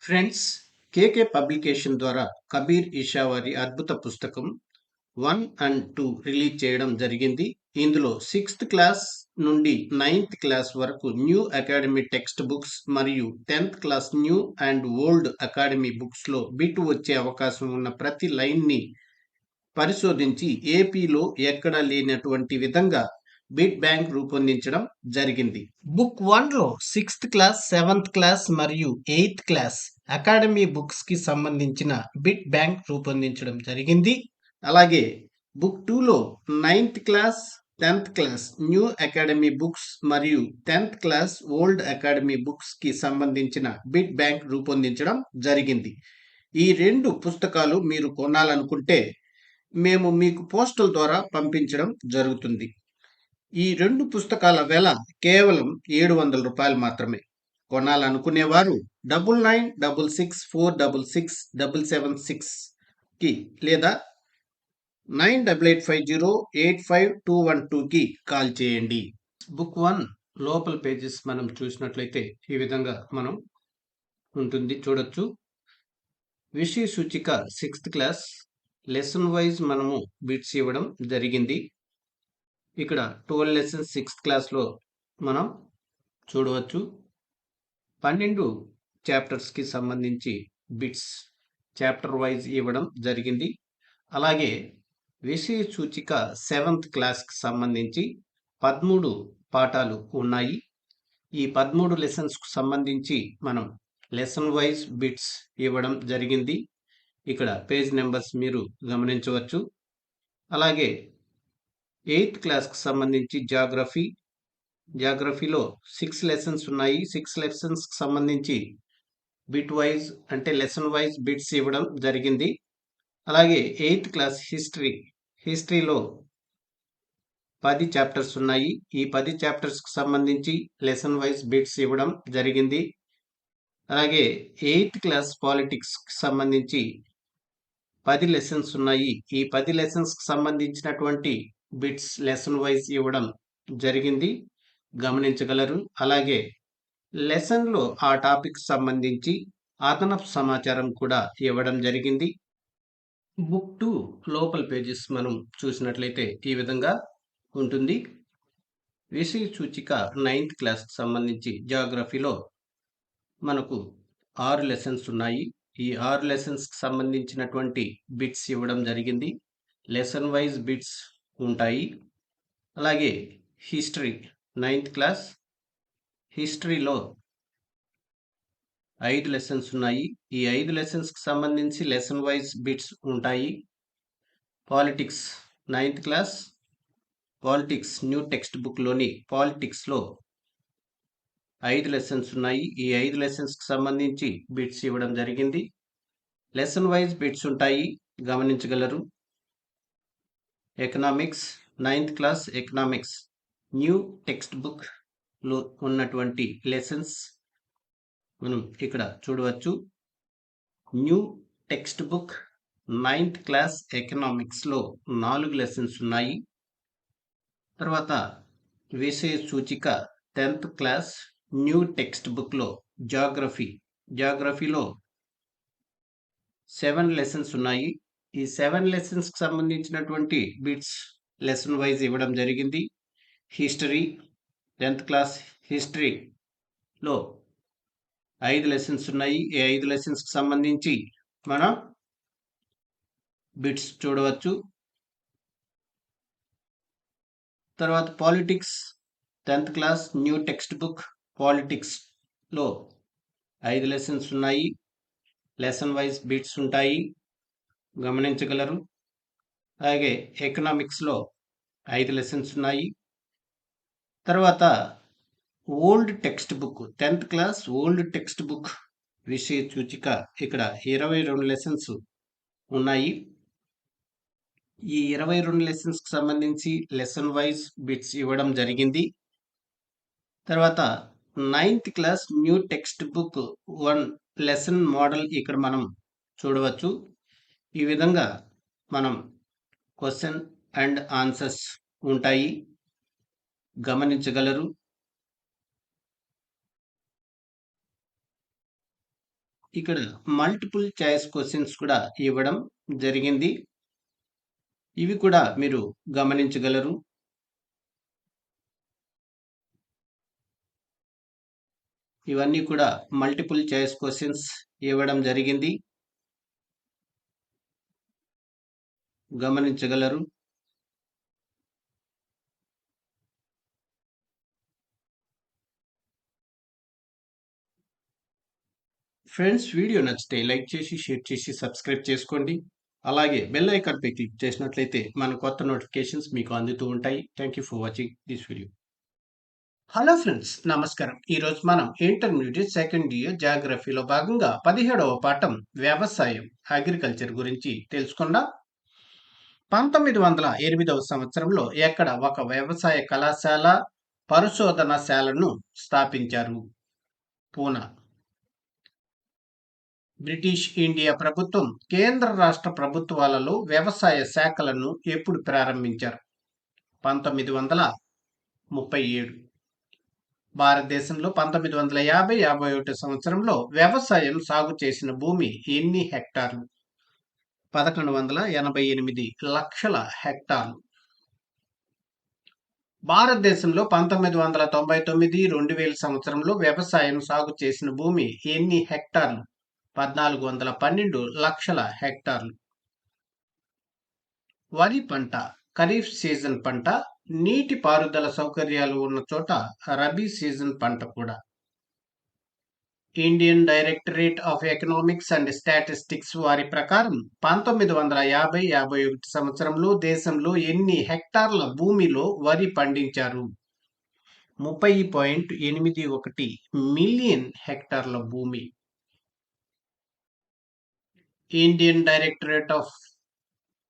Friends, కేకే publication ద్వారా కబీర్ ఇషా వారి అద్భుత పుస్తకం 1 అండ్ 2 రిలీజ్ చేయడం జరిగింది. ఇందులో 6th క్లాస్ నుండి 9th క్లాస్ వరకు న్యూ అకాడమీ టెక్స్ట్ బుక్స్ మరియు 10th class new and old academy books లో బిట్ వచ్చే అవకాశం ఉన్న ప్రతి లైన్ ని పరిశోధించి ఏపీలో ఎక్కడా లేనటువంటి విధంగా బిట్ బ్యాంక్ రూపొందించడం జరిగింది. బుక్ 1 లో 6th క్లాస్, 7th క్లాస్ మరియు 8th క్లాస్ అకాడమీ బుక్స్ కి సంబంధించిన బిట్ బ్యాంక్ రూపొందించడం జరిగింది. అలాగే బుక్ 2 లో 9th class, 10th class new academy books మరియు 10th class old academy books కి సంబంధించిన బిట్ బ్యాంక్ రూపొందించడం జరిగింది. ఈ 2 పుస్తకాలు మీరు కొనాలనుకుంటే మేము మీకు పోస్టల్ ద్వారా పంపించడం జరుగుతుంది. ఈ 2 పుస్తకాల వెల కేవలం 700 రూపాయలు మాత్రమే. కొనాలనుకునేవారు 9966466776 కి లేదా 9885085212 కి కాల్ చేయండి. బుక్ 1 లోపల పేజెస్ మనం చూసినట్లయితే ఈ విధంగా మనం ఉంటుంది, చూడొచ్చు. విషయ సూచిక 6th క్లాస్ లెసన్ వైజ్ మనము బిట్స్ ఇవ్వడం జరిగింది. ఇక్కడ 12 లెసన్స్ 6th క్లాస్లో మనం చూడవచ్చు. 12 చాప్టర్స్కి సంబంధించి బిట్స్ చాప్టర్ వైజ్ ఇవ్వడం జరిగింది. అలాగే విషయ సూచిక 7th క్లాస్కి సంబంధించి 13 పాఠాలు ఉన్నాయి. ఈ 13 లెసన్స్కు సంబంధించి మనం లెసన్ వైజ్ బిట్స్ ఇవ్వడం జరిగింది. ఇక్కడ పేజ్ నెంబర్స్ మీరు గమనించవచ్చు. అలాగే 8th క్లాస్కి సంబంధించి జాగ్రఫీలో 6 లెసన్స్ ఉన్నాయి. 6 లెసన్స్కి సంబంధించి బిట్ వైజ్ అంటే లెసన్ వైజ్ బిట్స్ ఇవ్వడం జరిగింది. అలాగే 8th క్లాస్ హిస్టరీలో 10 చాప్టర్స్ ఉన్నాయి. ఈ 10 చాప్టర్స్కి సంబంధించి లెసన్ వైజ్ బిట్స్ ఇవ్వడం జరిగింది. అలాగే 8th క్లాస్ పాలిటిక్స్కి సంబంధించి 10 లెసన్స్ ఉన్నాయి. ఈ 10 లెసన్స్కి సంబంధించినటువంటి బిట్స్ లెసన్ వైజ్ ఇవ్వడం జరిగింది, గమనించగలరు. అలాగే లెసన్లో ఆ టాపిక్ సంబంధించి అదనపు సమాచారం కూడా ఇవ్వడం జరిగింది. బుక్ 2 లోపల పేజెస్ మనం చూసినట్లయితే ఈ విధంగా ఉంటుంది. విషయ సూచిక 9th క్లాస్కి సంబంధించి జాగ్రఫీలో మనకు 6 లెసన్స్ ఉన్నాయి. ఈ 6 లెసన్స్కి సంబంధించినటువంటి బిట్స్ ఇవ్వడం జరిగింది. లెసన్ వైజ్ బిట్స్ ఉంటాయి. అలాగే హిస్టరీ 9th క్లాస్ హిస్టరీలో 5 లెసన్స్ ఉన్నాయి. ఈ 5 లెసన్స్కి సంబంధించి లెసన్ వైజ్ బిట్స్ ఉంటాయి. Politics 9th class politics new text బుక్లోని పాలిటిక్స్లో 5 లెసన్స్ ఉన్నాయి. ఈ 5 లెసన్స్కి సంబంధించి బిట్స్ ఇవ్వడం జరిగింది. లెసన్ వైజ్ బిట్స్ ఉంటాయి, గమనించగలరు. Economics 9th class economics new text బుక్లో ఉన్నటువంటి లెసన్స్ మనం ఇక్కడ చూడవచ్చు. New text book 9th class ఎకనామిక్స్లో 4 లెసన్స్ ఉన్నాయి. తర్వాత విషయ సూచిక 10th క్లాస్ న్యూ టెక్స్ట్ బుక్లో జాగ్రఫీలో 7 లెసన్స్ ఉన్నాయి. ఈ 7 లెసన్స్కి సంబంధించినటువంటి బిట్స్ లెసన్ వైజ్ ఇవ్వడం జరిగింది. హిస్టరీ 10th క్లాస్ హిస్టరీలో 5 లెసన్స్ ఉన్నాయి. ఈ 5 లెసన్స్కి సంబంధించి మనం బిట్స్ చూడవచ్చు. తర్వాత politics 10th class new text book పాలిటిక్స్లో 5 లెసన్స్ ఉన్నాయి. లెసన్ వైజ్ బిట్స్ ఉంటాయి, గమనించగలరు. అలాగే ఎకనామిక్స్లో 5 లెసన్స్ ఉన్నాయి. తర్వాత old text book 10th class old text book విషయ సూచిక ఇక్కడ 22 లెసన్స్ ఉన్నాయి. ఈ 22 లెసన్స్కి సంబంధించి లెసన్ వైజ్ బిట్స్ ఇవ్వడం జరిగింది. తర్వాత 9th class new text book 1 lesson model ఇక్కడ మనం చూడవచ్చు. ఈ విధంగా మనం క్వశ్చన్ అండ్ ఆన్సర్స్ ఉంటాయి, గమనించగలరు. ఇక్కడ మల్టిపుల్ చాయిస్ క్వశ్చన్స్ కూడా ఇవ్వడం జరిగింది. ఇవి కూడా మీరు గమనించగలరు. ఇవన్నీ కూడా మల్టిపుల్ చాయిస్ క్వశ్చన్స్ ఇవ్వడం జరిగింది. గమనించగలరు. ఫ్రెండ్స్, వీడియో నచ్చితే లైక్ చేసి, షేర్ చేసి, సబ్స్క్రైబ్ చేసుకోండి. అలాగే బెల్ ఐకాన్ పై క్లిక్ చేసినట్లయితే మన కొత్త నోటిఫికేషన్స్ మీకు అందుతూ ఉంటాయి. Thank you for watching this video. Hello friends, నమస్కారం. ఈరోజు మనం ఇంటర్మీడియట్ సెకండ్ ఇయర్ జాగ్రఫీలో భాగంగా 17వ పాఠం వ్యవసాయం అగ్రికల్చర్ గురించి తెలుసుకుందాం. 1908వ సంవత్సరంలో ఎక్కడ ఒక వ్యవసాయ కళాశాల, పరిశోధనశాలను స్థాపించారు? పూనా. బ్రిటిష్ ఇండియా ప్రభుత్వం కేంద్ర రాష్ట్ర ప్రభుత్వాలలో వ్యవసాయ శాఖలను ఎప్పుడు ప్రారంభించారు? 1937. భారతదేశంలో 1950-51 సంవత్సరంలో వ్యవసాయం సాగు చేసిన భూమి ఎన్ని హెక్టార్లు? 1188 లక్షల హెక్టార్లు. భారతదేశంలో 1999-2000 సంవత్సరంలో వ్యవసాయం సాగు చేసిన భూమి ఎన్ని హెక్టార్లు? 1412 లక్షల హెక్టార్లు. వరి పంట ఖరీఫ్ సీజన్ పంట, నీటి పారుదల సౌకర్యాలు ఉన్న చోట రబీ సీజన్ పంట కూడా. Indian directorate of economics and statistics వారి ప్రకారం 1950-51 సంవత్సరంలో దేశంలో ఎన్ని హెక్టార్ల భూమిలో వరి పండించారు? 30.81 మిలియన్ హెక్టార్ల భూమి. Indian directorate of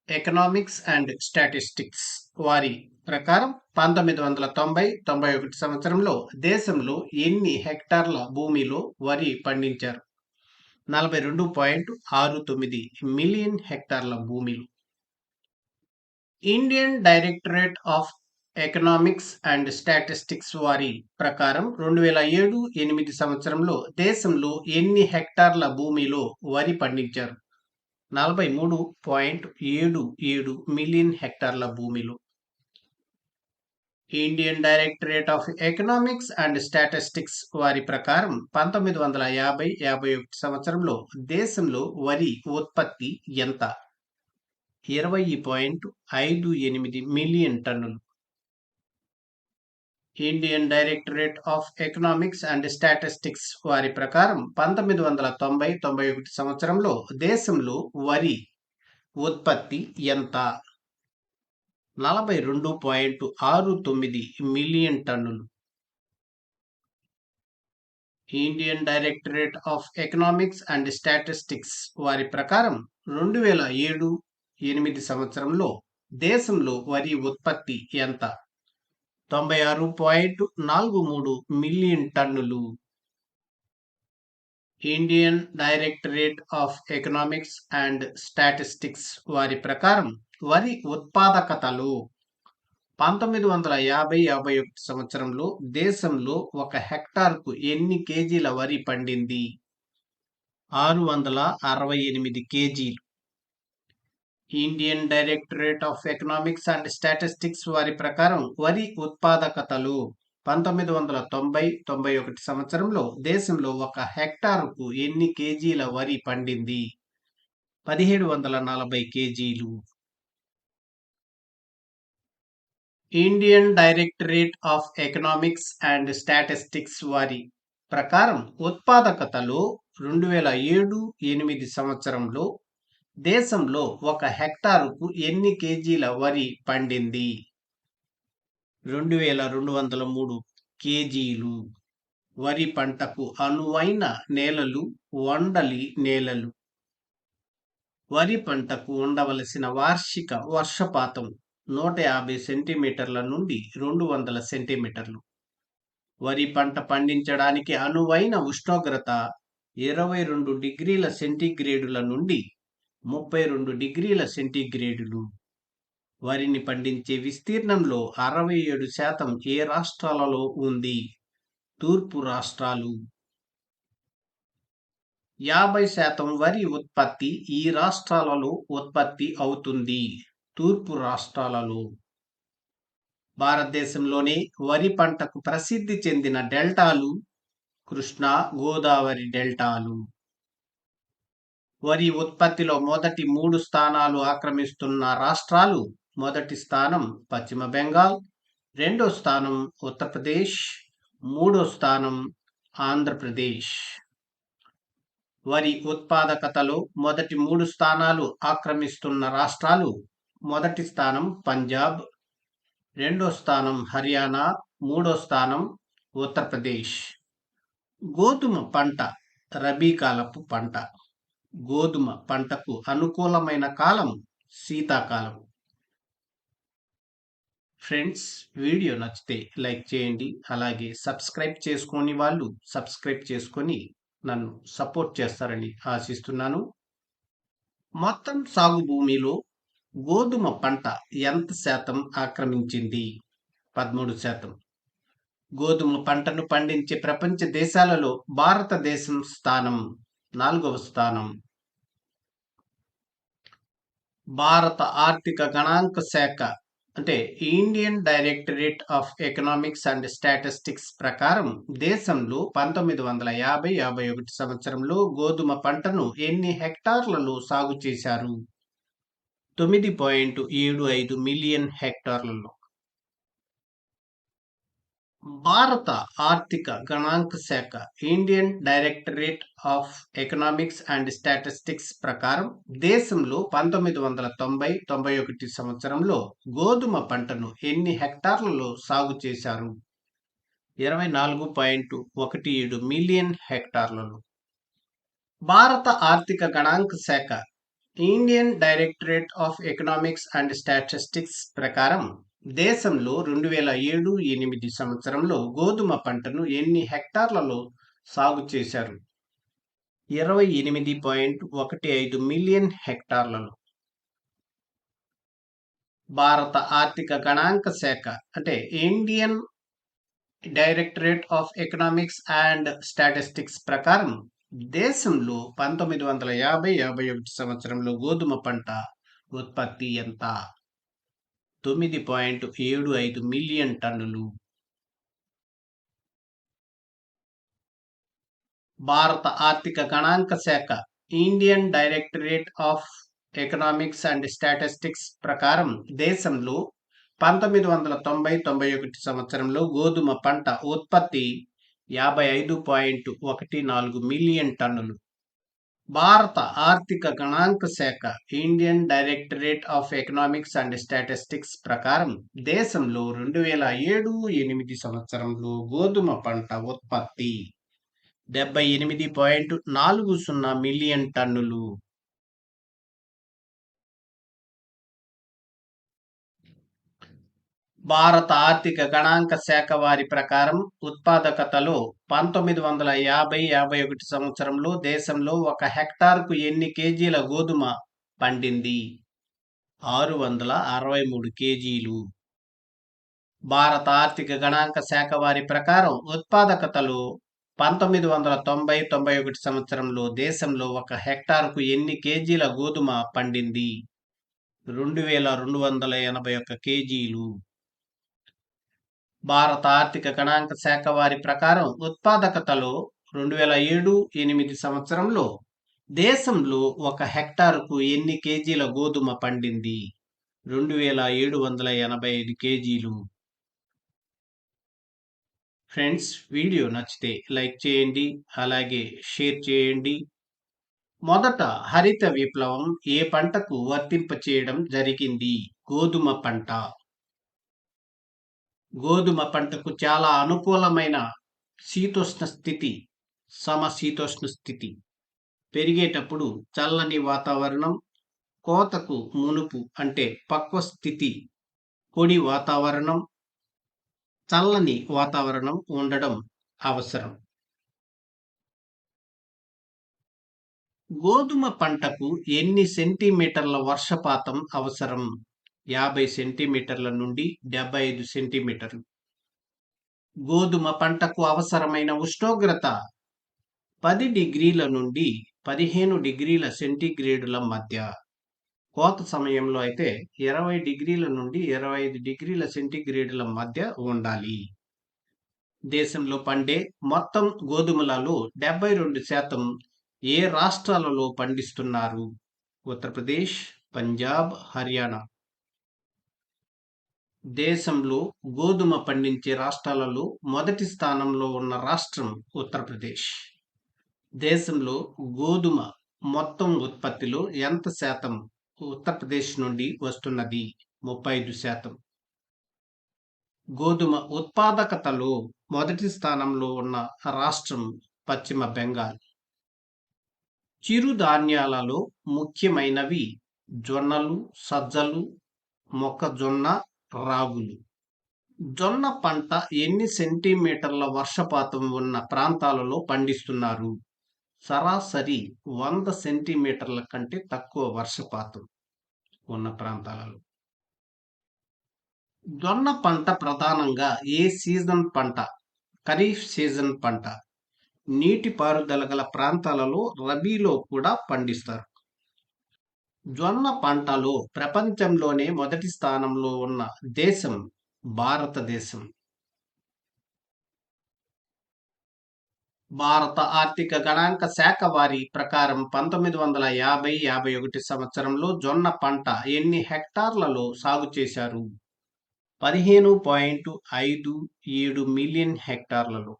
economics and statistics వారి ప్రకారం 1990-91 సంవత్సరంలో దేశంలో ఎన్ని హెక్టార్ల భూమిలో వరి పండించారు? 42.69 మిలియన్ హెక్టార్ల భూమిలో. Indian directorate of economics and statistics వారి ప్రకారం 2007-8 సంవత్సరంలో దేశంలో ఎన్ని హెక్టార్ల భూమిలో వరి పండించారు? 43.77 మిలియన్ హెక్టార్ల భూమిలో. Indian directorate of economics and statistics వారి ప్రకారం 1950-51 సంవత్సరంలో దేశంలో వరి ఉత్పత్తి ఎంత? 20.58 మిలియన్ టన్నులు. Indian directorate of economics and statistics వారి ప్రకారం 1990-91 సంవత్సరంలో దేశంలో వరి ఉత్పత్తి ఎంత? 42.69 మిలియన్ టన్నులు. Indian directorate of economics and statistics వారి ప్రకారం 2007-8 సంవత్సరంలో దేశంలో వరి ఉత్పత్తి ఎంత? 96.43 మిలియన్ టన్నులు. Indian directorate of economics and statistics వారి ప్రకారం వరి ఉత్పాదకతలో 1950-51 సంవత్సరంలో దేశంలో ఒక హెక్టార్కు ఎన్ని కేజీల వరి పండింది? 668 కేజీలు. Indian directorate of economics and statistics వారి ప్రకారం వరి ఉత్పాదకతలో 1990-91 సంవత్సరంలో దేశంలో ఒక హెక్టారుకు ఎన్ని కేజీల వరి పండింది? 1740 కేజీలు. Indian directorate of economics and statistics వారి ప్రకారం ఉత్పాదకతలో 2007-8 సంవత్సరంలో దేశంలో ఒక హెక్టారుకు ఎన్ని కేజీల వరి పండింది? 2203 కేజీలు. వరి పంటకు అనువైన నేలలు వండలి నేలలు. వరి పంటకు ఉండవలసిన వార్షిక వర్షపాతం 150 సెంటీమీటర్ల నుండి 200 సెంటీమీటర్లు. వరి పంట పండించడానికి అనువైన ఉష్ణోగ్రత 22 డిగ్రీల సెంటీగ్రేడుల నుండి 32 డిగ్రీల సెంటీగ్రేడులు. వరిని పండించే విస్తీర్ణంలో 67% ఏ రాష్ట్రాలలో ఉంది? తూర్పు రాష్ట్రాలు. 50% వరి ఉత్పత్తి ఈ రాష్ట్రాలలో ఉత్పత్తి అవుతుంది. తూర్పు రాష్ట్రాలలో. భారతదేశంలోనే వరి పంటకు ప్రసిద్ధి చెందిన డెల్టాలు కృష్ణా, గోదావరి డెల్టాలు. వరి ఉత్పత్తిలో మొదటి 3 స్థానాలు ఆక్రమిస్తున్న రాష్ట్రాలు: మొదటి స్థానం పశ్చిమ బెంగాల్, రెండో స్థానం ఉత్తరప్రదేశ్, మూడో స్థానం ఆంధ్రప్రదేశ్. వరి ఉత్పాదకతలో మొదటి 3 స్థానాలు ఆక్రమిస్తున్న రాష్ట్రాలు: మొదటి స్థానం పంజాబ్, రెండో స్థానం హర్యానా, మూడో స్థానం ఉత్తరప్రదేశ్. గోధుమ పంట రబీ కాలపు పంట. గోధుమ పంటకు అనుకూలమైన కాలం శీతాకాలం. ఫ్రెండ్స్, వీడియో నచ్చితే లైక్ చేయండి. అలాగే సబ్స్క్రైబ్ చేసుకోని వాళ్ళు సబ్స్క్రైబ్ చేసుకొని నన్ను సపోర్ట్ చేస్తారని ఆశిస్తున్నాను. మొత్తం సాగు భూమిలో గోధుమ పంట ఎంత శాతం ఆక్రమించింది? 13%. గోధుమ పంటను పండించే ప్రపంచ దేశాలలో భారతదేశం స్థానం 4వ స్థానం. భారత ఆర్థిక గణాంక శాఖ అంటే Indian directorate of economics and statistics ప్రకారం దేశంలో 1950-51 సంవత్సరంలో గోధుమ పంటను ఎన్ని హెక్టార్లలో సాగు చేశారు? 9.75 మిలియన్ హెక్టార్లలో. భారత ఆర్థిక గణాంక శాఖ Indian directorate of economics and statistics ప్రకారం దేశంలో 1990-91 సంవత్సరంలో గోధుమ పంటను ఎన్ని హెక్టార్లలో సాగు చేశారు? 24.17 మిలియన్ హెక్టార్లలో. భారత ఆర్థిక గణాంక శాఖ Indian directorate of economics and statistics ప్రకారం దేశంలో 2007-8 సంవత్సరంలో గోధుమ పంటను ఎన్ని హెక్టార్లలో సాగు చేశారు? 28.15 మిలియన్ హెక్టార్లలో. భారత ఆర్థిక గణాంక శాఖ అంటే Indian directorate of economics and statistics ప్రకారం దేశంలో 1950-51 సంవత్సరంలో గోధుమ పంట ఉత్పత్తి ఎంత? 9.75 మిలియన్ టన్నులు. భారత ఆర్థిక గణాంక శాఖ Indian directorate of economics and statistics ప్రకారం దేశంలో 1990-91 సంవత్సరంలో గోధుమ పంట ఉత్పత్తి 55.14 మిలియన్ టన్నులు. భారత ఆర్థిక గణాంక శాఖ Indian directorate of economics and statistics ప్రకారం దేశంలో 2007-8 సంవత్సరంలో గోధుమ పంట ఉత్పత్తి 78.40 మిలియన్ టన్నులు. భారత ఆర్థిక గణాంక శాఖ వారి ప్రకారం ఉత్పాదకతలో 1950-51 సంవత్సరంలో దేశంలో 1 హెక్టార్కు ఎన్ని కేజీల గోధుమ పండింది? 663 కేజీలు. భారత ఆర్థిక గణాంక శాఖ వారి ప్రకారం ఉత్పాదకతలో 1990-91 సంవత్సరంలో దేశంలో 1 హెక్టార్కు ఎన్ని కేజీల గోధుమ పండింది? 2281 కేజీలు. భారత ఆర్థిక గణాంక శాఖ వారి ప్రకారం ఉత్పాదకతలో 2007-8 సంవత్సరంలో దేశంలో 1 హెక్టార్కు ఎన్ని కేజీల గోధుమ పండింది? 2785 కేజీలు. ఫ్రెండ్స్, వీడియో నచ్చితే లైక్ చేయండి, అలాగే షేర్ చేయండి. మొదట హరిత విప్లవం ఏ పంటకు వర్తింపచేయడం జరిగింది? గోధుమ పంట. గోధుమ పంటకు చాలా అనుకూలమైన శీతోష్ణ స్థితి, సమశీతోష్ణ స్థితి. పెరిగేటప్పుడు చల్లని వాతావరణం, కోతకు మునుపు అంటే పక్వ స్థితి, పొడి వాతావరణం, చల్లని వాతావరణం ఉండడం అవసరం. గోధుమ పంటకు ఎన్ని సెంటీమీటర్ల వర్షపాతం అవసరం? 50 సెంటీమీటర్ల నుండి 75 సెంటీమీటర్లు. గోధుమ పంటకు అవసరమైన ఉష్ణోగ్రత 10 డిగ్రీల నుండి 15 డిగ్రీల సెంటీగ్రేడుల మధ్య. కోత సమయంలో అయితే 20 డిగ్రీల నుండి 25 డిగ్రీల సెంటీగ్రేడుల మధ్య ఉండాలి. దేశంలో పండే మొత్తం గోధుమలలో 72% ఏ రాష్ట్రాలలో పండిస్తున్నారు? ఉత్తరప్రదేశ్, పంజాబ్, హర్యానా. దేశంలో గోధుమ పండించే రాష్ట్రాలలో మొదటి స్థానంలో ఉన్న రాష్ట్రం ఉత్తరప్రదేశ్. దేశంలో గోధుమ మొత్తం ఉత్పత్తిలో ఎంత శాతం ఉత్తరప్రదేశ్ నుండి వస్తున్నది? 35%. గోధుమ ఉత్పాదకతలో మొదటి స్థానంలో ఉన్న రాష్ట్రం పశ్చిమ బెంగాల్. చిరుధాన్యాలలో ముఖ్యమైనవి జొన్నలు, సజ్జలు, మొక్కజొన్న, రాగులు. జొన్న పంట ఎన్ని సెంటీమీటర్ల వర్షపాతం ఉన్న ప్రాంతాలలో పండిస్తున్నారు? సరాసరి 100 సెంటీమీటర్ల కంటే తక్కువ వర్షపాతం ఉన్న ప్రాంతాలలో. జొన్న పంట ప్రధానంగా ఏ సీజన్ పంట? ఖరీఫ్ సీజన్ పంట. నీటిపారుదల గల ప్రాంతాలలో రబీలో కూడా పండిస్తారు. జొన్న పంటలో ప్రపంచంలోనే మొదటి స్థానంలో ఉన్న దేశం భారతదేశం. భారత ఆర్థిక గణాంక శాఖ వారి ప్రకారం 1950-51 సంవత్సరంలో జొన్న పంట ఎన్ని హెక్టార్లలో సాగు చేశారు? 15.57 మిలియన్ హెక్టార్లలో.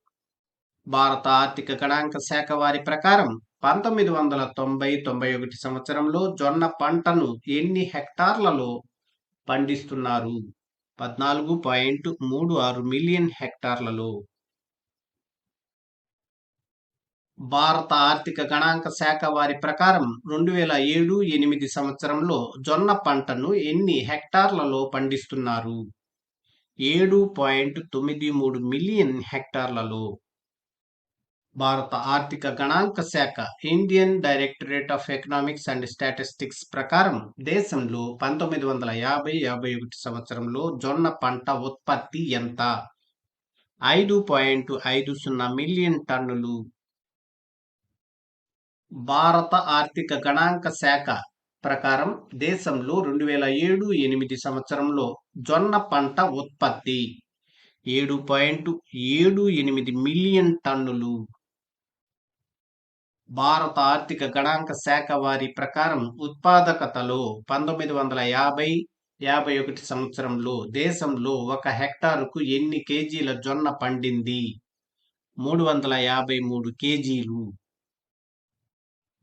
భారత ఆర్థిక గణాంక శాఖ వారి ప్రకారం 1990-91 సంవత్సరంలో జొన్న పంటను ఎన్ని హెక్టార్లలో పండిస్తున్నారు? 14.36 మిలియన్ హెక్టార్లలో. భారత ఆర్థిక గణాంక శాఖ వారి ప్రకారం 2007-8 సంవత్సరంలో జొన్న పంటను ఎన్ని హెక్టార్లలో పండిస్తున్నారు? 7.93 మిలియన్ హెక్టార్లలో. భారత ఆర్థిక గణాంక శాఖ Indian directorate of economics and statistics ప్రకారం దేశంలో 1950-51 సంవత్సరంలో జొన్న పంట ఉత్పత్తి ఎంత? 5.50 మిలియన్ టన్నులు. భారత ఆర్థిక గణాంక శాఖ ప్రకారం దేశంలో 2007-8 సంవత్సరంలో జొన్న పంట ఉత్పత్తి 7.78 మిలియన్ టన్నులు. భారత ఆర్థిక గణాంక శాఖ వారి ప్రకారం ఉత్పాదకతలో 1950-51 సంవత్సరంలో దేశంలో 1 హెక్టారుకు ఎన్ని కేజీల జొన్న పండింది? 353 కేజీలు.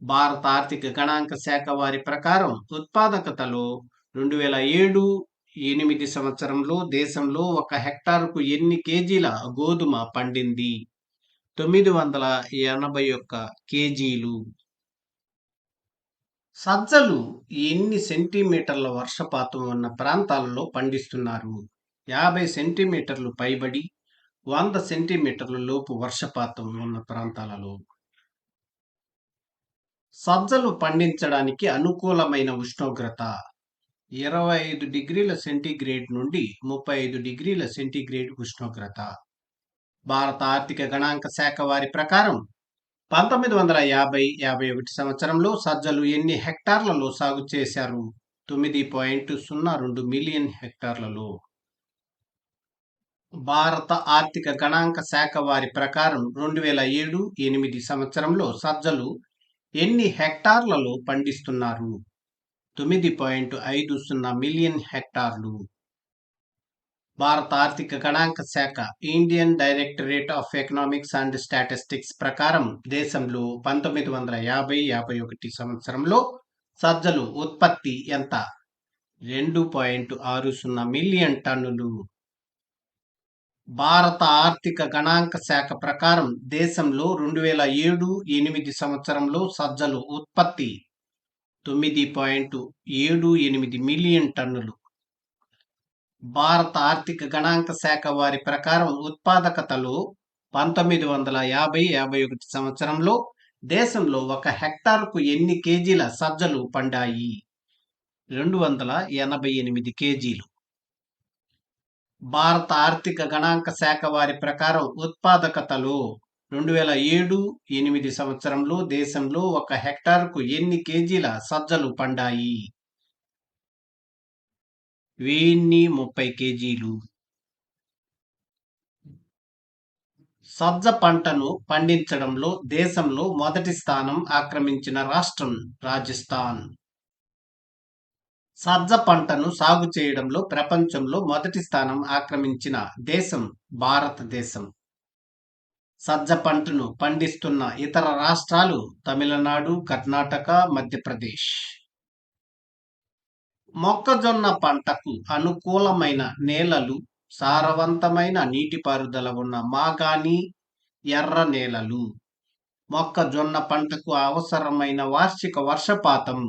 భారత ఆర్థిక గణాంక శాఖ వారి ప్రకారం ఉత్పాదకతలో 2007-8 సంవత్సరంలో దేశంలో 1 హెక్టారుకు ఎన్ని కేజీల గోధుమ పండింది? 981 కేజీలు. సజ్జలు ఎన్ని సెంటీమీటర్ల వర్షపాతం ఉన్న ప్రాంతాలలో పండిస్తున్నారు? 50 సెంటీమీటర్లు పైబడి 100 సెంటీమీటర్ల లోపు వర్షపాతం ఉన్న ప్రాంతాలలో. సజ్జలు పండించడానికి అనుకూలమైన ఉష్ణోగ్రత 25 డిగ్రీల సెంటీగ్రేడ్ నుండి 35 డిగ్రీల సెంటీగ్రేడ్ ఉష్ణోగ్రత. భారత ఆర్థిక గణాంక శాఖ వారి ప్రకారం 1950-51 సంవత్సరంలో సజ్జలు ఎన్ని హెక్టార్లలో సాగు చేశారు? 9.02 మిలియన్ హెక్టార్లలో. భారత ఆర్థిక గణాంక శాఖ వారి ప్రకారం 2007-8 సంవత్సరంలో సజ్జలు ఎన్ని హెక్టార్లలో పండిస్తున్నారు? 9.50 మిలియన్ హెక్టార్లు. భారత ఆర్థిక గణాంక శాఖ Indian directorate of economics and statistics ప్రకారం దేశంలో 1950-51 సంవత్సరంలో సజ్జలు ఉత్పత్తి ఎంత? 2.60 మిలియన్ టన్నులు. భారత ఆర్థిక గణాంక శాఖ ప్రకారం దేశంలో 2007-8 సంవత్సరంలో సజ్జలు ఉత్పత్తి 9.78 మిలియన్ టన్నులు. భారత ఆర్థిక గణాంక శాఖ వారి ప్రకారం ఉత్పాదకతలో 1950-51 సంవత్సరంలో దేశంలో 1 హెక్టారుకు ఎన్ని కేజీల సజ్జలు పండాయి? 288 కేజీలు. భారత ఆర్థిక గణాంక శాఖ వారి ప్రకారం ఉత్పాదకతలో 2007-8 సంవత్సరంలో దేశంలో 1 హెక్టారుకు ఎన్ని కేజీల సజ్జలు పండాయి? 1030 కేజీలు. సజ్జ పంటను పండించడంలో దేశంలో మొదటి స్థానం ఆక్రమించిన రాష్ట్రం రాజస్థాన్. సజ్జ పంటను సాగు చేయడంలో ప్రపంచంలో మొదటి స్థానం ఆక్రమించిన దేశం భారతదేశం. సజ్జ పంటను పండిస్తున్న ఇతర రాష్ట్రాలు తమిళనాడు, కర్ణాటక, మధ్యప్రదేశ్. మొక్కజొన్న పంటకు అనుకూలమైన నేలలు సారవంతమైన నీటిపారుదల ఉన్న మాగాణి, ఎర్ర నేలలు. మొక్కజొన్న పంటకు అవసరమైన వార్షిక వర్షపాతం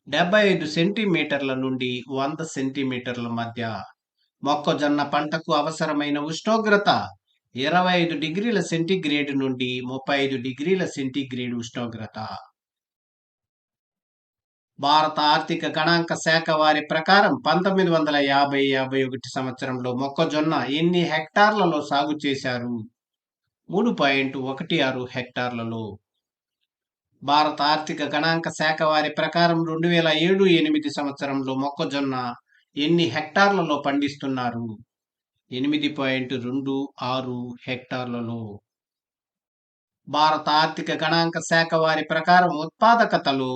75 సెంటీమీటర్ల నుండి 100 సెంటీమీటర్ల మధ్య. మొక్కజొన్న పంటకు అవసరమైన ఉష్ణోగ్రత 25 డిగ్రీల సెంటీగ్రేడ్ నుండి 35 డిగ్రీల సెంటీగ్రేడ్ ఉష్ణోగ్రత. భారత ఆర్థిక గణాంక శాఖ వారి ప్రకారం 1950-51 సంవత్సరంలో మొక్కజొన్న ఎన్ని హెక్టార్లలో సాగు చేశారు? 3.16 హెక్టార్లలో. భారత ఆర్థిక గణాంక శాఖ వారి ప్రకారం 2007-8 సంవత్సరంలో మొక్కజొన్న ఎన్ని హెక్టార్లలో పండిస్తున్నారు? 8.26 హెక్టార్లలో. భారత ఆర్థిక గణాంక శాఖ వారి ప్రకారం ఉత్పాదకతలో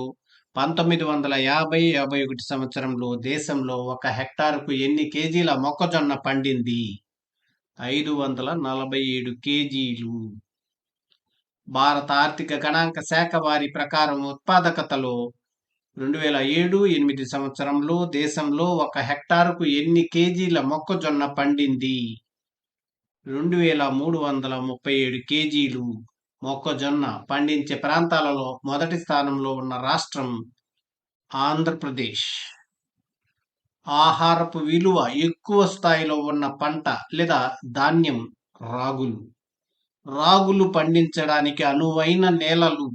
1950-51 సంవత్సరంలో దేశంలో 1 హెక్టారుకు ఎన్ని కేజీల మొక్కజొన్న పండింది? 547 కేజీలు. భారత ఆర్థిక గణాంక శాఖ వారి ప్రకారం ఉత్పాదకతలో 2007-8 సంవత్సరంలో దేశంలో 1 హెక్టారుకు ఎన్ని కేజీల మొక్కజొన్న పండింది? 2337 కేజీలు. మొక్కజొన్న పండించే ప్రాంతాలలో మొదటి స్థానంలో ఉన్న రాష్ట్రం ఆంధ్రప్రదేశ్. ఆహారపు విలువ ఎక్కువ స్థాయిలో ఉన్న పంట లేదా ధాన్యం రాగులు. రాగులు పండించడానికి అనువైన నేలలు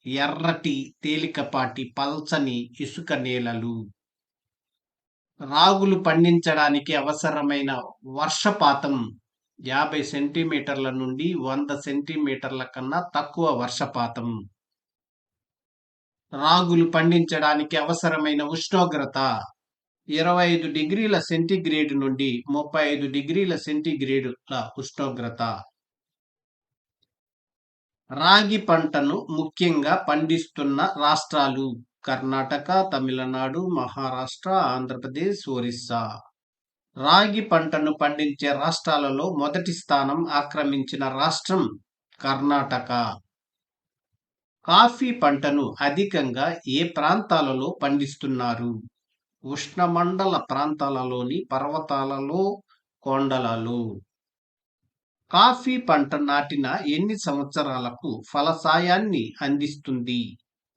ఎర్రటి, తేలికపాటి, పల్చని ఇసుక నేలలు. రాగులు పండించడానికి అవసరమైన వర్షపాతం 50 సెంటీమీటర్ల నుండి 100 సెంటీమీటర్ల కన్నా తక్కువ వర్షపాతం. రాగులు పండించడానికి అవసరమైన ఉష్ణోగ్రత 25 డిగ్రీల సెంటీగ్రేడ్ నుండి 35 డిగ్రీల సెంటీగ్రేడుల ఉష్ణోగ్రత. రాగి పంటను ముఖ్యంగా పండిస్తున్న రాష్ట్రాలు కర్ణాటక, తమిళనాడు, మహారాష్ట్ర, ఆంధ్రప్రదేశ్, ఒరిస్సా. రాగి పంటను పండించే రాష్ట్రాలలో మొదటి స్థానం ఆక్రమించిన రాష్ట్రం కర్ణాటక. కాఫీ పంటను అధికంగా ఏ ప్రాంతాలలో పండిస్తున్నారు? ఉష్ణమండల ప్రాంతాలలోని పర్వతాలలో, కొండలలో. కాఫీ పంట నాటిన ఎన్ని సంవత్సరాలకు ఫలసాయాన్ని అందిస్తుంది?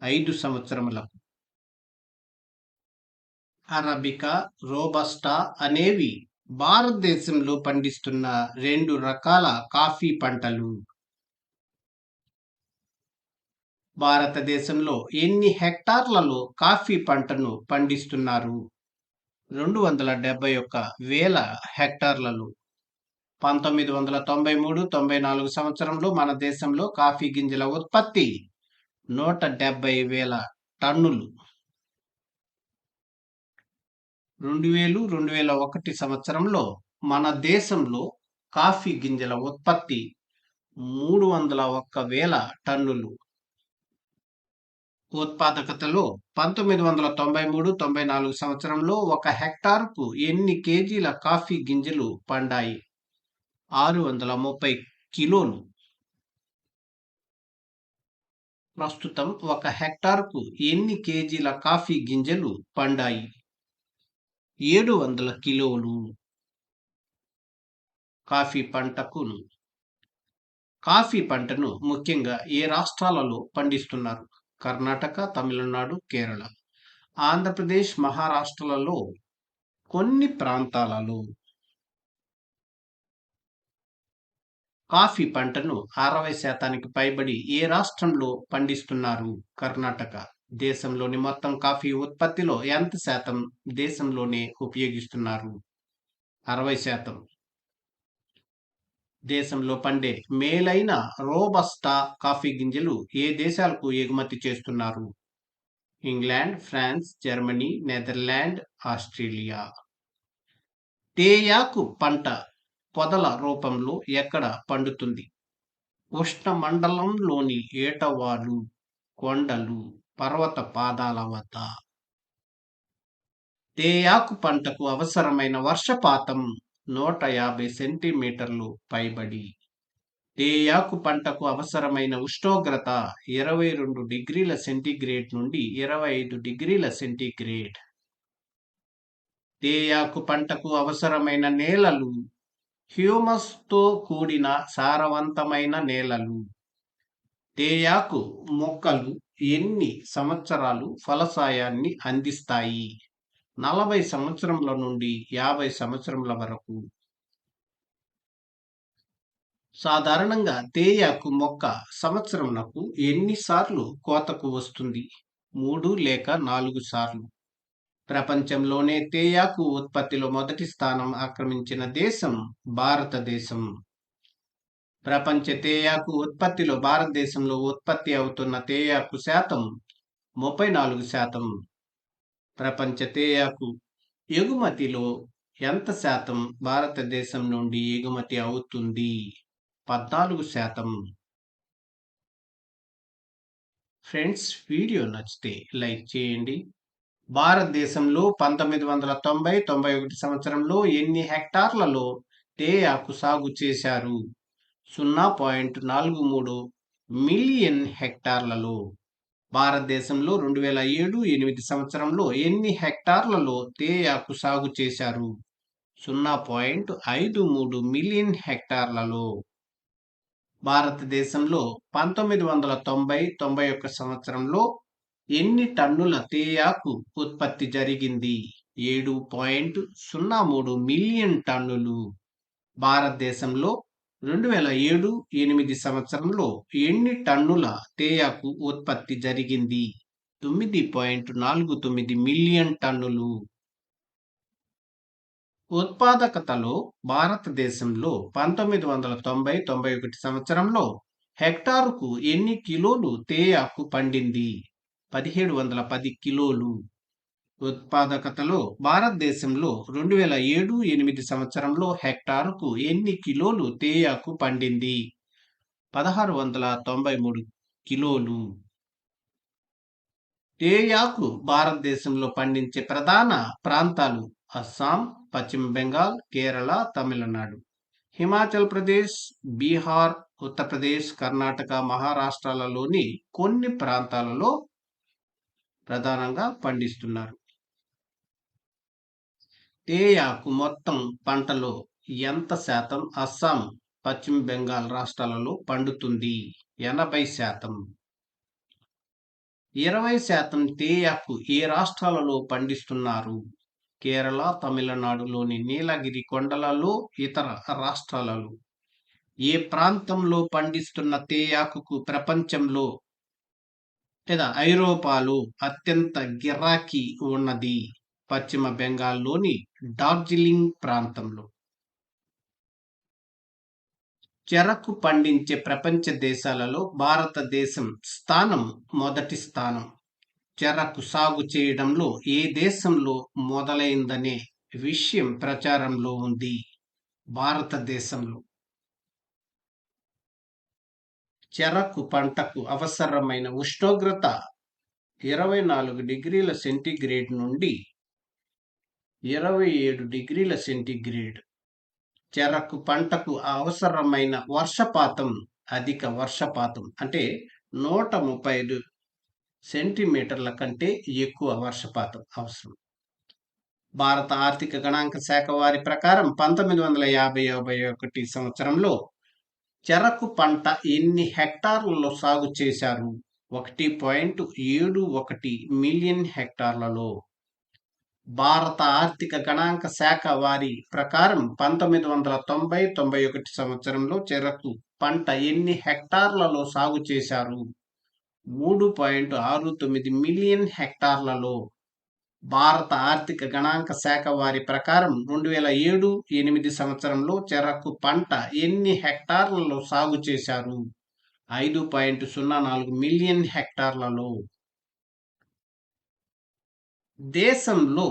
5 సంవత్సరములకు. అరబికా, రోబస్టా అనేవి భారతదేశంలో పండిస్తున్న 2 రకాల కాఫీ పంటలు. భారతదేశంలో ఎన్ని హెక్టార్లలో కాఫీ పంటను పండిస్తున్నారు? 271,000 హెక్టార్లలో. 1993-94 సంవత్సరంలో మన దేశంలో కాఫీ గింజల ఉత్పత్తి 170,000 టన్నులు. 2000-2001 సంవత్సరంలో మన దేశంలో కాఫీ గింజల ఉత్పత్తి 301,000 టన్నులు. ఉత్పాదకతలో 1993-94 సంవత్సరంలో 1 హెక్టారుకు ఎన్ని కేజీల కాఫీ గింజలు పండాయి? 630 కిలోలు. ప్రస్తుతం 1 హెక్టారుకు ఎన్ని కేజీల కాఫీ గింజలు పండాయి? 700 కిలోలు. కాఫీ పంటను ముఖ్యంగా ఏ రాష్ట్రాలలో పండిస్తున్నారు? కర్ణాటక, తమిళనాడు, కేరళ. ఆంధ్రప్రదేశ్, మహారాష్ట్రలలో కొన్ని ప్రాంతాలలో. కాఫీ పంటను 60% పైబడి ఏ రాష్ట్రంలో పండిస్తున్నారు? కర్ణాటక. దేశంలోని మొత్తం కాఫీ ఉత్పత్తిలో ఎంత శాతం దేశంలోనే ఉపయోగిస్తున్నారు? 60%. దేశంలో పండే మేలైన రోబస్టా కాఫీ గింజలు ఏ దేశాలకు ఎగుమతి చేస్తున్నారు? England, France, Germany, Netherland, Australia. తేయాకు పంట పొదల రూపంలో ఎక్కడ పండుతుంది? ఉష్ణమండలంలోని ఏటవాలు, కొండలు, పర్వత పాదాల వద్ద. తేయాకు పంటకు అవసరమైన వర్షపాతం 150 సెంటీమీటర్లు పైబడి. తేయాకు పంటకు అవసరమైన ఉష్ణోగ్రత 22 డిగ్రీల సెంటీగ్రేడ్ నుండి 25 డిగ్రీల సెంటీగ్రేడ్. తేయాకు పంటకు అవసరమైన నేలలు హ్యూమస్తో కూడిన సారవంతమైన నేలలు. తేయాకు మొక్కలు ఎన్ని సంవత్సరాలు ఫలసాయాన్ని అందిస్తాయి? 40 సంవత్సరముల నుండి 50 సంవత్సరముల వరకు. సాధారణంగా తేయాకు మొక్క సంవత్సరంకు ఎన్నిసార్లు కోతకు వస్తుంది? 3 లేక 4 సార్లు. ప్రపంచంలోనే తేయాకు ఉత్పత్తిలో మొదటి స్థానం ఆక్రమించిన దేశం భారతదేశం. ప్రపంచ తేయాకు ఉత్పత్తిలో భారతదేశంలో ఉత్పత్తి అవుతున్న తేయాకు శాతం 34%. ప్రపంచ తేయాకు ఎగుమతిలో ఎంత శాతం భారతదేశం నుండి ఎగుమతి అవుతుంది? 14%. ఫ్రెండ్స్, వీడియో నచ్చితే లైక్ చేయండి. భారతదేశంలో 1990-91 సంవత్సరంలో ఎన్ని హెక్టార్లలో తేయాకు సాగు చేశారు? 0.43 మిలియన్ హెక్టార్లలో. భారతదేశంలో 2007-8 సంవత్సరంలో ఎన్ని హెక్టార్లలో తేయాకు సాగు చేశారు? 0.53 మిలియన్ హెక్టార్లలో. భారతదేశంలో 1990-91 సంవత్సరంలో ఎన్ని టన్నుల తేయాకు ఉత్పత్తి జరిగింది? 7.03 మిలియన్ టన్నులు. భారతదేశంలో 2007-8 సంవత్సరంలో ఎన్ని టన్నుల తేయాకు ఉత్పత్తి జరిగింది? 9.49 మిలియన్ టన్నులు. ఉత్పాదకతలో భారతదేశంలో 1990-91 సంవత్సరంలో హెక్టారుకు ఎన్ని కిలోలు తేయాకు పండింది? 1710 కిలోలు. ఉత్పాదకతలో భారతదేశంలో 2007-8 సంవత్సరంలో హెక్టారుకు ఎన్ని కిలోలు తేయాకు పండింది? 1693 కిలోలు. తేయాకు భారతదేశంలో పండించే ప్రధాన ప్రాంతాలు అస్సాం, పశ్చిమ బెంగాల్, కేరళ, తమిళనాడు. హిమాచల్ ప్రదేశ్, బీహార్, ఉత్తరప్రదేశ్, కర్ణాటక, మహారాష్ట్రలలోని కొన్ని ప్రాంతాలలో ప్రధానంగా పండిస్తున్నారు. తేయాకు మొత్తం పంటలో ఎంత శాతం అస్సాం, పశ్చిమ బెంగాల్ రాష్ట్రాలలో పండుతుంది? 80%. 20% తేయాకు ఏ రాష్ట్రాలలో పండిస్తున్నారు? కేరళ, తమిళనాడులోని నీలగిరి కొండలలో, ఇతర రాష్ట్రాలలో. ఏ ప్రాంతంలో పండిస్తున్న తేయాకుకు ప్రపంచంలో లేదా ఐరోపాలో అత్యంత గిరాకీ ఉన్నది? పశ్చిమ బెంగాల్లోని డార్జిలింగ్ ప్రాంతంలో. చెరకు పండించే ప్రపంచ దేశాలలో భారతదేశం స్థానం మొదటి స్థానం. చెరకు సాగు చేయడంలో ఏ దేశంలో మొదలైందనే విషయం ప్రచారంలో ఉంది? భారతదేశంలో. చెరకు పంటకు అవసరమైన ఉష్ణోగ్రత 24 డిగ్రీల సెంటీగ్రేడ్ నుండి 27 డిగ్రీల సెంటీగ్రేడ్. చెరకు పంటకు అవసరమైన వర్షపాతం అధిక వర్షపాతం అంటే 135 సెంటీమీటర్ల కంటే ఎక్కువ వర్షపాతం అవసరం. భారత ఆర్థిక గణాంక శాఖ వారి ప్రకారం 1950-51 సంవత్సరంలో చెరకు పంట ఎన్ని హెక్టార్లలో సాగు చేశారు? 1.71 మిలియన్ హెక్టార్లలో. భారత ఆర్థిక గణాంక శాఖ వారి ప్రకారం 1990-91 సంవత్సరంలో చెరకు పంట ఎన్ని హెక్టార్లలో సాగు చేశారు? 3.69 మిలియన్ హెక్టార్లలో. భారత ఆర్థిక గణాంక శాఖ వారి ప్రకారం 2007-8 సంవత్సరంలో చెరకు పంట ఎన్ని హెక్టార్లలో సాగు చేశారు? 5.04 మిలియన్ హెక్టార్లలో. దేశంలో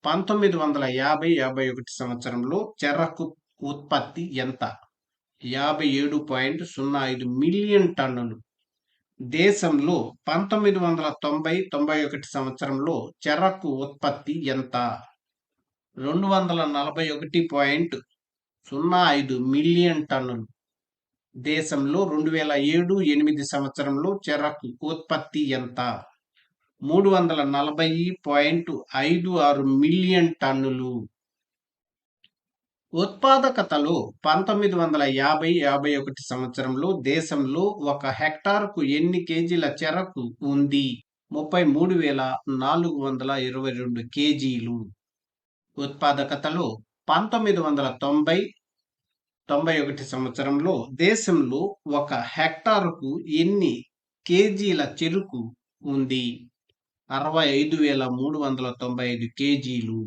1950-51 సంవత్సరంలో చెరకు ఉత్పత్తి ఎంత? 57.05 మిలియన్ టన్నులు. దేశంలో 1990-91 సంవత్సరంలో చెరకు ఉత్పత్తి ఎంత? 241.05 మిలియన్ టన్నులు. దేశంలో 2007-8 సంవత్సరంలో చెరకు ఉత్పత్తి ఎంత? 340.56 మిలియన్ టన్నులు. ఉత్పాదకతలో 1950-51 సంవత్సరంలో దేశంలో 1 హెక్టారుకు ఎన్ని కేజీల చెరకు ఉంది? 33,422 కేజీలు. ఉత్పాదకతలో 1990-91 సంవత్సరంలో దేశంలో 1 హెక్టారుకు ఎన్ని కేజీల చెరకు ఉంది? 65,395 కేజీలు.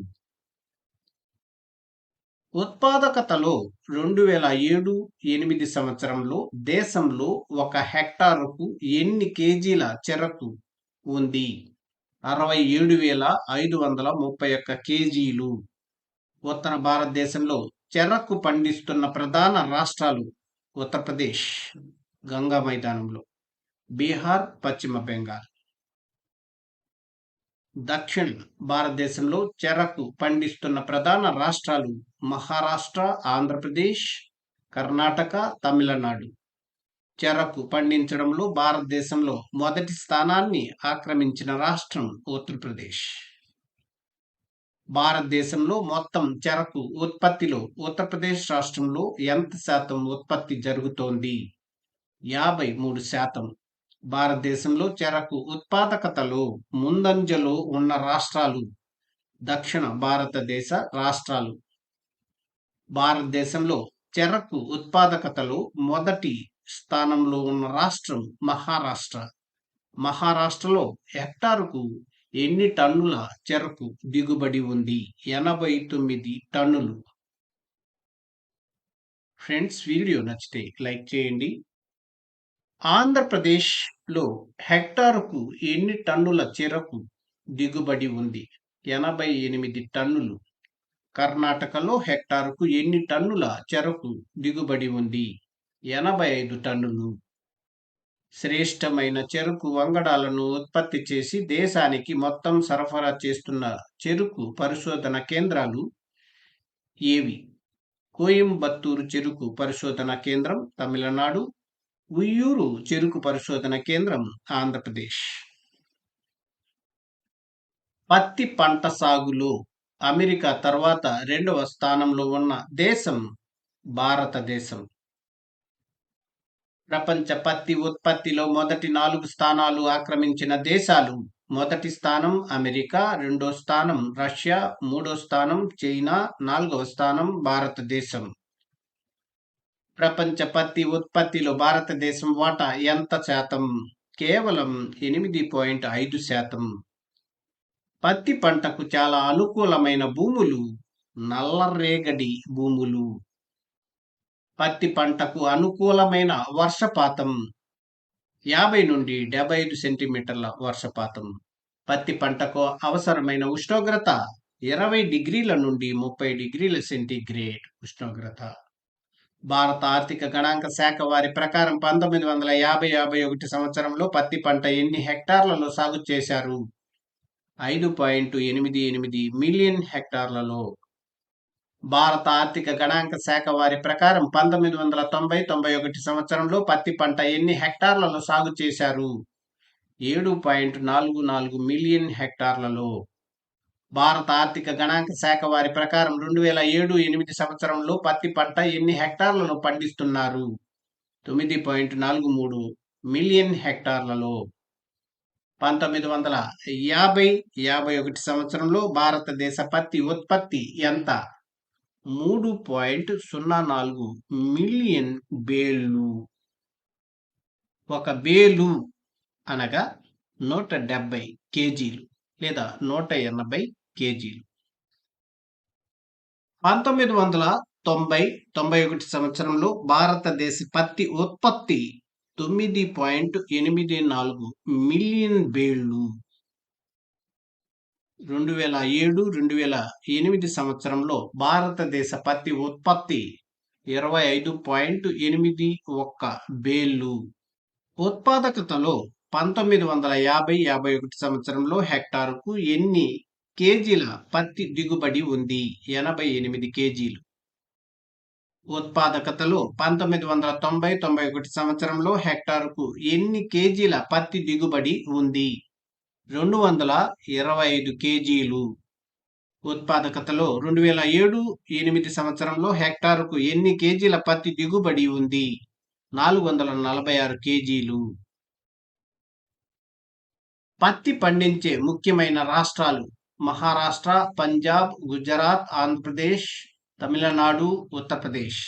ఉత్పాదకతలో 2007-8 సంవత్సరంలో దేశంలో 1 హెక్టారుకు ఎన్ని కేజీల చెరకు ఉంది? 67,531 కేజీలు. ఉత్తర భారతదేశంలో చెరకు పండిస్తున్న ప్రధాన రాష్ట్రాలు ఉత్తరప్రదేశ్ గంగా మైదానంలో, బీహార్, పశ్చిమ బెంగాల్. దక్షిణ భారతదేశంలో చెరకు పండిస్తున్న ప్రధాన రాష్ట్రాలు మహారాష్ట్ర, ఆంధ్రప్రదేశ్, కర్ణాటక, తమిళనాడు. చెరకు పండించడంలో భారతదేశంలో మొదటి స్థానాన్ని ఆక్రమించిన రాష్ట్రం ఉత్తరప్రదేశ్. భారతదేశంలో మొత్తం చెరకు ఉత్పత్తిలో ఉత్తరప్రదేశ్ రాష్ట్రంలో ఎంత శాతం ఉత్పత్తి జరుగుతోంది? 53%. భారతదేశంలో చెరకు ఉత్పాదకతలో ముందంజలో ఉన్న రాష్ట్రాలు దక్షిణ భారతదేశ రాష్ట్రాలు. భారతదేశంలో చెరకు ఉత్పాదకతలో మొదటి స్థానంలో ఉన్న రాష్ట్రం మహారాష్ట్ర. మహారాష్ట్రలో హెక్టారుకు ఎన్ని టన్నుల చెరకు దిగుబడి ఉంది? 89 టన్నులు. ఫ్రెండ్స్, వీడియో నచ్చితే లైక్ చేయండి. ఆంధ్రప్రదేశ్లో హెక్టారుకు ఎన్ని టన్నుల చెరకు దిగుబడి ఉంది? 88 టన్నులు. కర్ణాటకలో హెక్టారుకు ఎన్ని టన్నుల చెరకు దిగుబడి ఉంది? 85 టన్నులు. శ్రేష్టమైన చెరకు వంగడాలను ఉత్పత్తి చేసి దేశానికి మొత్తం సరఫరా చేస్తున్న చెరకు పరిశోధన కేంద్రాలు ఏవి? కోయంబత్తూరు చెరకు పరిశోధన కేంద్రం తమిళనాడు, ఉయ్యూరు చెరకు పరిశోధన కేంద్రం ఆంధ్రప్రదేశ్. పత్తి పంట సాగులో అమెరికా తర్వాత 2వ స్థానంలో ఉన్న దేశం భారతదేశం. ప్రపంచ పత్తి ఉత్పత్తిలో మొదటి 4 స్థానాలు ఆక్రమించిన దేశాలు: మొదటి స్థానం అమెరికా, 2వ స్థానం రష్యా, 3వ స్థానం చైనా, 4వ స్థానం భారతదేశం. ప్రపంచ పత్తి ఉత్పత్తిలో భారతదేశం వాటా ఎంత శాతం? కేవలం 8.5%. పత్తి పంటకు చాలా అనుకూలమైన భూములు నల్లరేగడి భూములు. పత్తి పంటకు అనుకూలమైన వర్షపాతం 50 నుండి 75 సెంటీమీటర్ల వర్షపాతం. పత్తి పంటకు అవసరమైన ఉష్ణోగ్రత 20 డిగ్రీల నుండి 30 డిగ్రీల సెంటీగ్రేడ్ ఉష్ణోగ్రత. భారత ఆర్థిక గణాంక శాఖ వారి ప్రకారం 1950-51 సంవత్సరంలో పత్తి పంట ఎన్ని హెక్టార్లలో సాగు చేశారు? 5.88 మిలియన్ హెక్టార్లలో. భారత ఆర్థిక గణాంక శాఖ వారి ప్రకారం 1990-91 సంవత్సరంలో పత్తి పంట ఎన్ని హెక్టార్లలో సాగు చేశారు? 7.44 మిలియన్ హెక్టార్లలో. భారత ఆర్థిక గణాంక శాఖ వారి ప్రకారం 2007-8 సంవత్సరంలో పత్తి పంట ఎన్ని హెక్టార్లలో పండిస్తున్నారు? 9.43 మిలియన్ హెక్టార్లలో. 1950-51 సంవత్సరంలో భారతదేశ పత్తి ఉత్పత్తి ఎంత? 3.04 మిలియన్ బేళ్లు. ఒక బేలు అనగా 170 కేజీలు. లేదా 180 కేజీలు. 1990-91 సంవత్సరంలో భారతదేశ పత్తి ఉత్పత్తి 9.84 మిలియన్ బేళ్లు. 2007-2008 సంవత్సరంలో భారతదేశ పత్తి ఉత్పత్తి 25.81 బేళ్లు. ఉత్పాదకతలో 1950-51 సంవత్సరంలో హెక్టారుకు ఎన్ని కేజీల పత్తి దిగుబడి ఉంది? 88 కేజీలు. ఉత్పాదకతలో 1990-91 సంవత్సరంలో హెక్టారుకు ఎన్ని కేజీల పత్తి దిగుబడి ఉంది? 225 కేజీలు. ఉత్పాదకతలో 2007-8 సంవత్సరంలో హెక్టారుకు ఎన్ని కేజీల పత్తి దిగుబడి ఉంది? 446 కేజీలు. పత్తి పండించే ముఖ్యమైన రాష్ట్రాలు: మహారాష్ట్ర, పంజాబ్, గుజరాత్, ఆంధ్రప్రదేశ్, తమిళనాడు, ఉత్తరప్రదేశ్.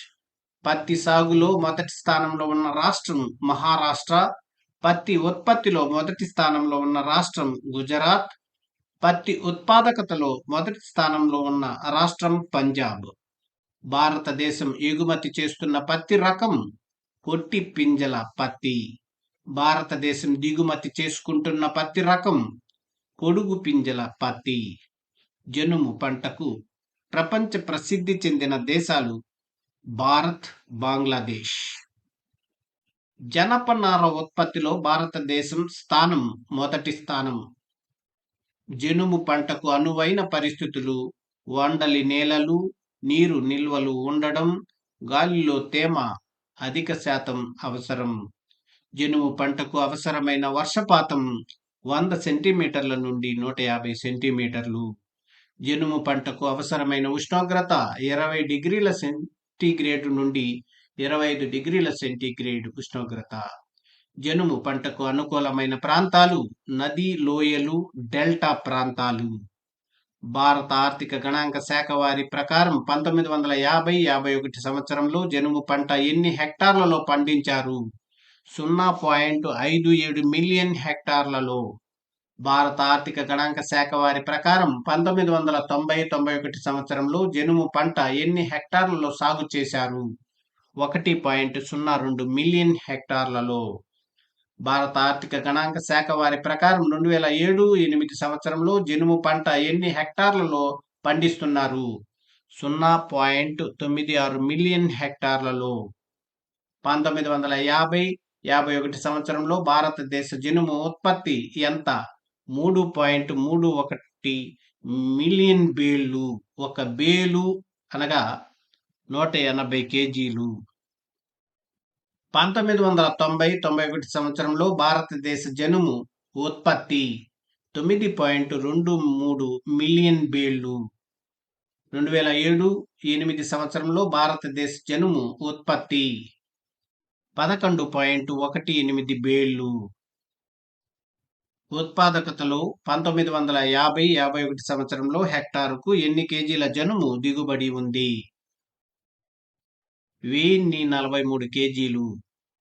పత్తి సాగులో మొదటి స్థానంలో ఉన్న రాష్ట్రం మహారాష్ట్ర. పత్తి ఉత్పత్తిలో మొదటి స్థానంలో ఉన్న రాష్ట్రం గుజరాత్. పత్తి ఉత్పాదకతలో మొదటి స్థానంలో ఉన్న రాష్ట్రం పంజాబ్. భారతదేశం ఎగుమతి చేస్తున్న పత్తి రకం పొట్టి పింజల పత్తి. భారతదేశం దిగుమతి చేసుకుంటున్న పత్తి రకం పొడుగు పింజల పత్తి. జనుము పంటకు ప్రపంచ ప్రసిద్ధి చెందిన దేశాలు భారత్, బంగ్లాదేశ్. జనపనార ఉత్పత్తిలో భారతదేశం స్థానం మొదటి స్థానం. జనుము పంటకు అనువైన పరిస్థితులు: వండలి నేలలు, నీరు నిల్వలు ఉండడం, గాలిలో తేమ అధిక శాతం అవసరం. జనుము పంటకు అవసరమైన వర్షపాతం 100 సెంటీమీటర్ల నుండి 150 సెంటీమీటర్లు. జనుము పంటకు అవసరమైన ఉష్ణోగ్రత 20 డిగ్రీల సెంటీగ్రేడ్ నుండి 25 డిగ్రీల సెంటీగ్రేడ్ ఉష్ణోగ్రత. జనుము పంటకు అనుకూలమైన ప్రాంతాలు: నదీ, లోయలు, డెల్టా ప్రాంతాలు. భారత ఆర్థిక గణాంక శాఖ వారి ప్రకారం 1950-51 సంవత్సరంలో జనుము పంట ఎన్ని హెక్టార్లలో పండించారు? 0.57 మిలియన్ హెక్టార్లలో. భారత ఆర్థిక గణాంక శాఖ వారి ప్రకారం 1990-91 సంవత్సరంలో జనుము పంట ఎన్ని హెక్టార్లలో సాగు చేశారు? 1.02 మిలియన్ హెక్టార్లలో. భారత ఆర్థిక గణాంక శాఖ వారి ప్రకారం 2007-8 సంవత్సరంలో జనుము పంట ఎన్ని హెక్టార్లలో పండిస్తున్నారు? 0.96 మిలియన్ హెక్టార్లలో. 1950-51 సంవత్సరంలో భారతదేశ జనుము ఉత్పత్తి ఎంత? 3.31 మిలియన్ బేళ్లు. ఒక బేలు అనగా 180 కేజీలు. 1990-91 సంవత్సరంలో భారతదేశ జనుము ఉత్పత్తి 9.23 మిలియన్ బేళ్లు. 2007-8 సంవత్సరంలో భారతదేశ జనుము ఉత్పత్తి 11.18 బేళ్లు. ఉత్పాదకతలో 1950-51 సంవత్సరంలో హెక్టారుకు ఎన్ని కేజీల జనుము దిగుబడి ఉంది? 1043 కేజీలు.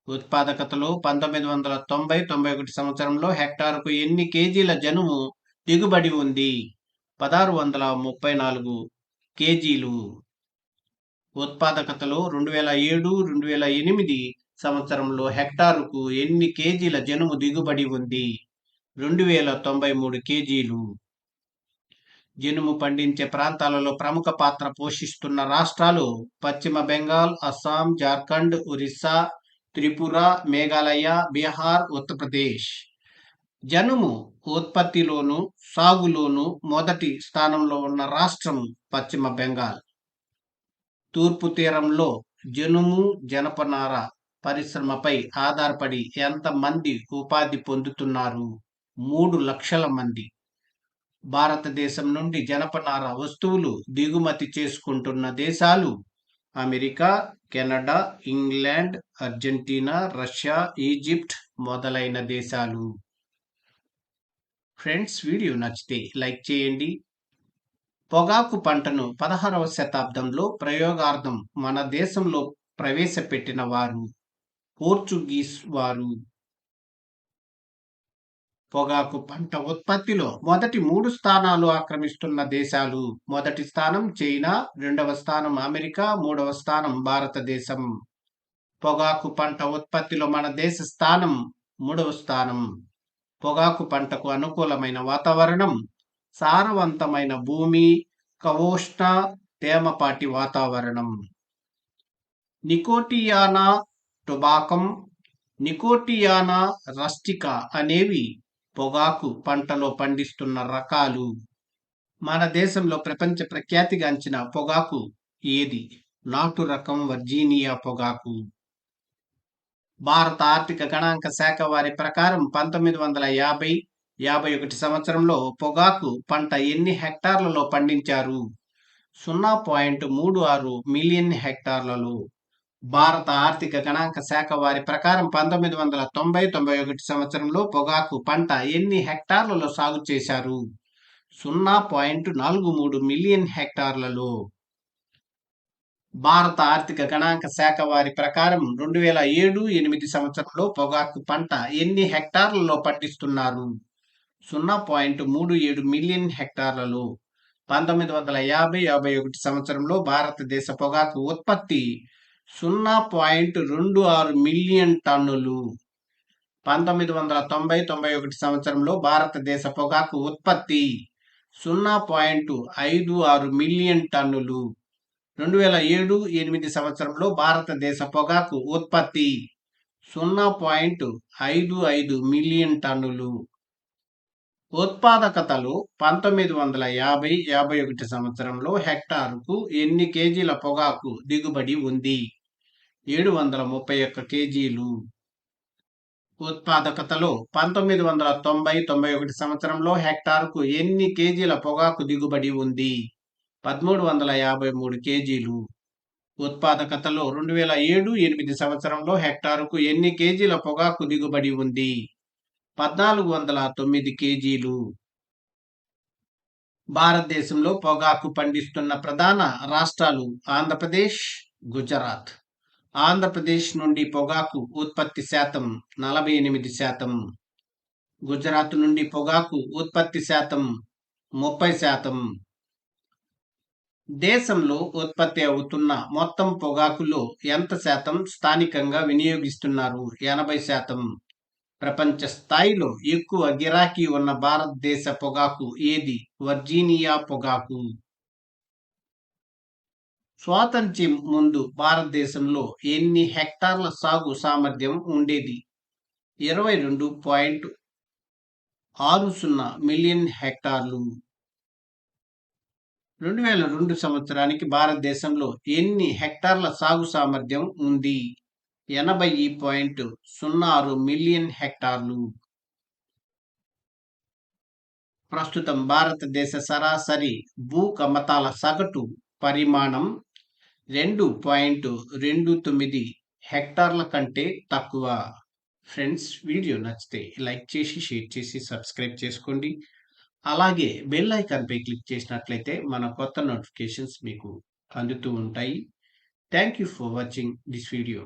ఉత్పాదకతలో 1990-91 సంవత్సరంలో హెక్టారుకు ఎన్ని కేజీల జనుము దిగుబడి ఉంది? 1634 కేజీలు. ఉత్పాదకతలో 2007-2008 సంవత్సరంలో హెక్టారుకు ఎన్ని కేజీల జనుము దిగుబడి ఉంది? 2093 కేజీలు. జనుము పండించే ప్రాంతాలలో ప్రముఖ పాత్ర పోషిస్తున్న రాష్ట్రాలు: పశ్చిమ బెంగాల్, అస్సాం, జార్ఖండ్, ఒరిస్సా, త్రిపుర, మేఘాలయ, బీహార్, ఉత్తరప్రదేశ్. జనుము ఉత్పత్తిలోను సాగులోను మొదటి స్థానంలో ఉన్న రాష్ట్రం పశ్చిమ బెంగాల్. తూర్పు తీరంలో జనుము, జనపనార పరిశ్రమపై ఆధారపడి ఎంత మంది ఉపాధి పొందుతున్నారు? 3 లక్షల మంది. భారతదేశం నుండి జనపనార వస్తువులు దిగుమతి చేసుకుంటున్న దేశాలు: America, Canada, England, Argentina, Russia, Egypt మొదలైన దేశాలు. ఫ్రెండ్స్, వీడియో నచ్చితే లైక్ చేయండి. పొగాకు పంటను 16వ శతాబ్దంలో ప్రయోగార్థం మన దేశంలో ప్రవేశపెట్టిన వారు పోర్చుగీస్ వారు. పొగాకు పంట ఉత్పత్తిలో మొదటి 3 స్థానాలు ఆక్రమిస్తున్న దేశాలు. మొదటి స్థానం చైనా, రెండవ స్థానం అమెరికా, మూడవ స్థానం భారతదేశం. పొగాకు పంట ఉత్పత్తిలో మన దేశ స్థానం 3వ స్థానం. పొగాకు పంటకు అనుకూలమైన వాతావరణం, సారవంతమైన భూమి, ఉష్ణ, తేమపాటి వాతావరణం. నికోటియానా టొబాకం, నికోటియానా రస్టికా అనేవి పొగాకు పంటలో పండిస్తున్న రకాలు. మన దేశంలో ప్రపంచ ప్రఖ్యాతిగాంచిన పొగాకు ఏది? నాటు రకం వర్జీనియా పొగాకు. భారత ఆర్థిక గణాంక శాఖ వారి ప్రకారం 1950-51 సంవత్సరంలో పొగాకు పంట ఎన్ని హెక్టార్లలో పండించారు? 0.36 మిలియన్ హెక్టార్లలో. భారత ఆర్థిక గణాంక శాఖ వారి ప్రకారం 1990-91 సంవత్సరంలో పొగాకు పంట ఎన్ని హెక్టార్లలో సాగు చేశారు? 0.43 మిలియన్ హెక్టార్లలో. భారత ఆర్థిక గణాంక శాఖ వారి ప్రకారం 2007-8 సంవత్సరంలో పొగాకు పంట ఎన్ని హెక్టార్లలో పండిస్తున్నారు? 0.37 మిలియన్ హెక్టార్లలో. 1950-51 సంవత్సరంలో భారతదేశ పొగాకు ఉత్పత్తి 0.26 మిలియన్ టన్నులు. 1990-91 సంవత్సరంలో భారతదేశ పొగాకు ఉత్పత్తి 0.56 మిలియన్ టన్నులు. 2007-8 సంవత్సరంలో భారతదేశ పొగాకు ఉత్పత్తి 0.55 మిలియన్ టన్నులు. ఉత్పాదకతలో 1950-51 సంవత్సరంలో హెక్టారుకు ఎన్ని కేజీల పొగాకు దిగుబడి ఉంది? 731 కేజీలు. ఉత్పాదకతలో 1990-91 సంవత్సరంలో హెక్టారుకు ఎన్ని కేజీల పొగాకు దిగుబడి ఉంది? 1353 కేజీలు. ఉత్పాదకతలో 2007-8 సంవత్సరంలో హెక్టారుకు ఎన్ని కేజీల పొగాకు దిగుబడి ఉంది? 1409 కేజీలు. భారతదేశంలో పొగాకు పండిస్తున్న ప్రధాన రాష్ట్రాలు ఆంధ్రప్రదేశ్, గుజరాత్. ఆంధ్రప్రదేశ్ నుండి పొగాకు ఉత్పత్తి శాతం 48%. గుజరాత్ నుండి పొగాకు ఉత్పత్తి శాతం 30%. దేశంలో ఉత్పత్తి అవుతున్న మొత్తం పొగాకులో ఎంత శాతం స్థానికంగా వినియోగిస్తున్నారు? 80%. ప్రపంచ స్థాయిలో ఎక్కువ గిరాకీ ఉన్న భారతదేశ పొగాకు ఏది? వర్జీనియా పొగాకు. స్వాతంత్ర్యం ముందు భారతదేశంలో ఎన్ని హెక్టార్ల సాగు సామర్థ్యం ఉండేది? 22.60 మిలియన్ హెక్టార్లు. 2002 సంవత్సరానికి భారతదేశంలో ఎన్ని హెక్టార్ల సాగు సామర్థ్యం ఉంది? 80.06 మిలియన్ హెక్టార్లు. ప్రస్తుతం భారతదేశ సరాసరి భూ కమతాల సగటు పరిమాణం 2.29 హెక్టార్ల కంటే తక్కువ. ఫ్రెండ్స్, వీడియో నచ్చితే లైక్ చేసి, షేర్ చేసి, సబ్స్క్రైబ్ చేసుకోండి. అలాగే బెల్ ఐకాన్పై క్లిక్ చేసినట్లయితే మన కొత్త నోటిఫికేషన్స్ మీకు అందుతూ ఉంటాయి. Thank you for watching this video.